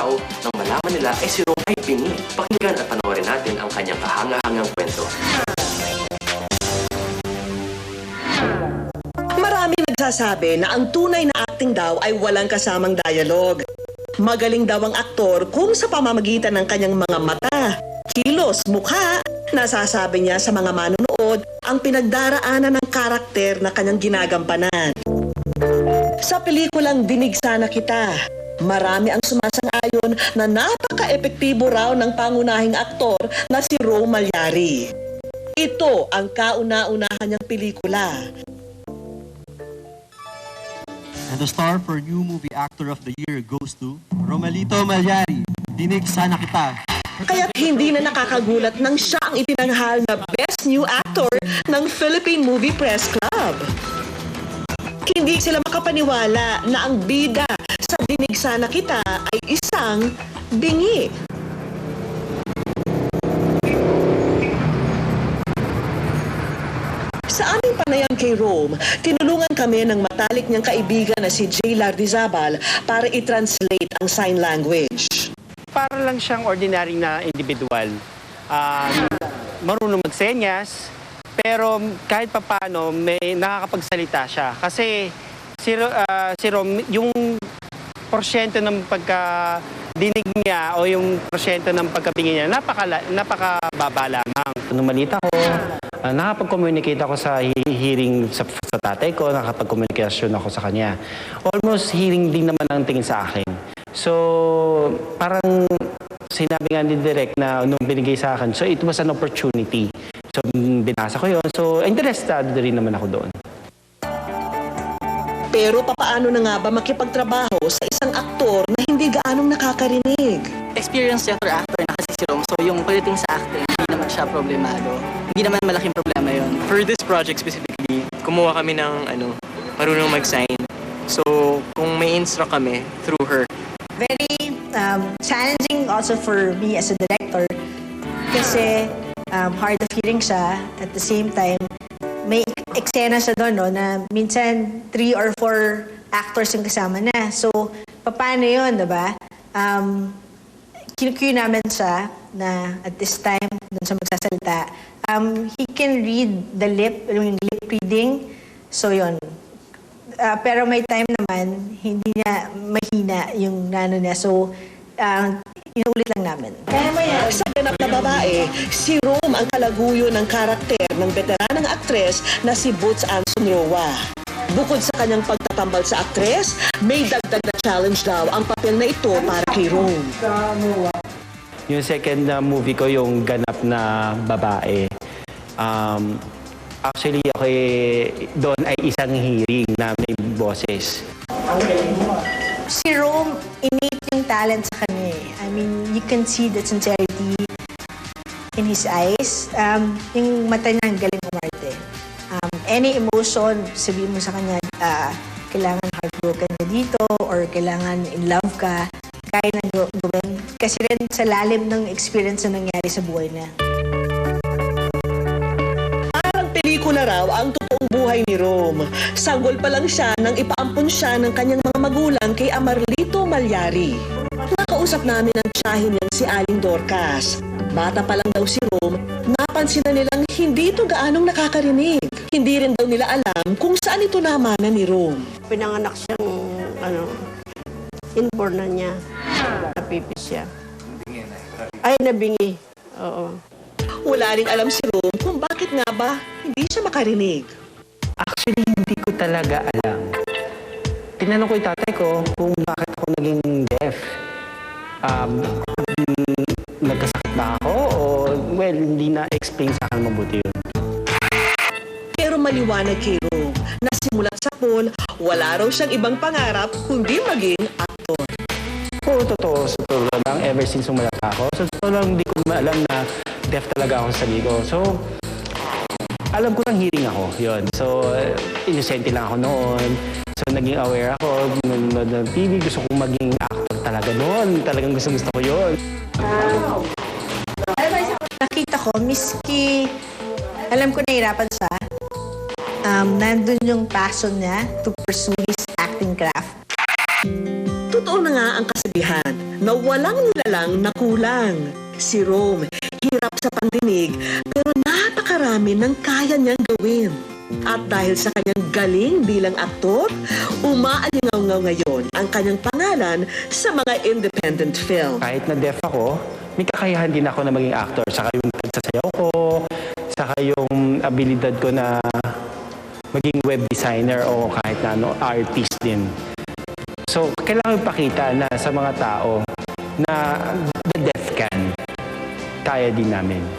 daw nang malaman nila ay si Rome ay bingi. Pakinggan at panoorin natin ang kanyang kahanga-hangang kwento. Maraming nagsasabi na ang tunay na acting daw ay walang kasamang dialogue. Magaling daw ang aktor kung sa pamamagitan ng kanyang mga mata, kilos, mukha, nasasabi niya sa mga manonood ang pinagdaraanan ng karakter na kanyang ginagampanan. Sa pelikulang Dinig Sana Kita, marami ang sumasang-ayon na napaka-epektibo raw ng pangunahing aktor na si Rome Malyari. Ito ang kauna-unahan niyang pelikula. And the star for New Movie Actor of the Year goes to Romelito Malyari, Dinig Sana Kita. Kaya't hindi na nakakagulat nang siya ang itinanghal na Best New Actor ng Philippine Movie Press Club. Hindi sila makapaniwala na ang bida sa Dinig Sana Kita ay isang bingi. Sa aming panayam kay Rome, tinulungan kami ng matalik niyang kaibigan na si Jay Lardizabal para i-translate ang sign language. Para lang siyang ordinary na individual. Marunong magsenyas, pero kahit papaano may nakakapagsalita siya. Kasi si Rom, yung porsyento ng pagkadinig niya o yung porsyento ng pagkapingin niya, napakababa lamang. Nung malita ko, nakapag-communicate ako sa hearing sa tatay ko, nakapag-communication ako sa kanya. Almost hearing din naman ang tingin sa akin. So, parang sinabi nga ni Direk na nung binigay sa akin, so it was an opportunity. So, binasa ko yun. So, interested rin naman ako doon. Pero papaano na nga ba makipagtrabaho sa isang aktor na hindi gaanong nakakarinig? Experienced theater actor na kasi si Rome. So, yung pagdating sa acting, hindi naman siya problemado. Hindi naman malaking problema yun. For this project specifically, kumuha kami ng marunong mag-sign. So, kung may instruct kami through her. Very challenging also for me as a director kasi hard of hearing siya. At the same time, may eksena siya doon, no, na minsan 3 or 4 actors yung kasama na. So, paano yun, diba? Kinu-cue namin siya na at this time, doon siya magsasalita. He can read the yung lip reading. So, yun. Pero may time naman, hindi niya mahina yung nano niya. So, inuulit lang namin. Sa ganap na babae, si Rome ang kalaguyo ng karakter ng veteranang aktres na si Boots Anson Roa. Bukod sa kanyang pagtatambal sa aktres, may dagdag na challenge daw ang papel na ito para kay Rome. Yung second movie ko, yung ganap na babae. Actually, doon ay isang hearing na may boses. Si Rome, innate yung talent sa kanya eh. I mean, you can see the sincerity in his eyes. Yung mata niya ang galing umarte. Any emotion, sabihin mo sa kanya, kailangan heartbroken ka dito or kailangan in love ka, kaya na gawin. Kasi rin sa lalim ng experience na nangyari sa buhay niya. Pelikula raw ang totoong buhay ni Rome. Sanggol pa lang siya nang ipaampon siya ng kanyang mga magulang kay Amarlito Malyari. Nakausap namin ang tiyahin niyang si Aling Dorcas. Bata pa lang daw si Rome, napansin na nilang hindi ito gaanong nakakarinig. Hindi rin daw nila alam kung saan ito namanan ni Rome. Pinanganak siyang, inborn na niya. Napipis siya. Ay, nabingi. Oo. Wala ring alam si Rome kung bakit nga ba hindi siya makarinig. Actually, hindi ko talaga alam. Tinanong ko yung tatay ko kung bakit ako naging deaf. Nagkasakit ba ako? O, well, hindi na-explain sa akin mabuti yun. Pero maliwanag kay Rome na simulat sa pool, wala raw siyang ibang pangarap kundi maging aktor. Oo, totoo. Sa totoo lang, ever since umulat ako. Sa totoo lang, hindi ko alam na deaf talaga ako sa sarili ko. So, alam ko lang hearing ako. Yun. So, innocente lang ako noon. So, naging aware ako. Nanonood ng TV. Gusto kong maging actor talaga noon. Talagang gusto ko yun. Nakita ko, miski alam ko nahirapan siya, nandun yung passion niya to pursue his acting craft. Totoo na nga ang kasabihan na walang nilalang na kulang. Si Rome, hirap sa pandinig, pero napakarami ng kaya niyang gawin. At dahil sa kanyang galing bilang aktor, umaalingaw-ngaw ngayon ang kanyang pangalan sa mga independent film. Kahit na deaf ako, may kakayahan din ako na maging actor. Saka yung pagsasayaw ko, saka yung abilidad ko na maging web designer o kahit na artist din. So, kailangan ipakita na sa mga tao na the deaf can, kaya din namin.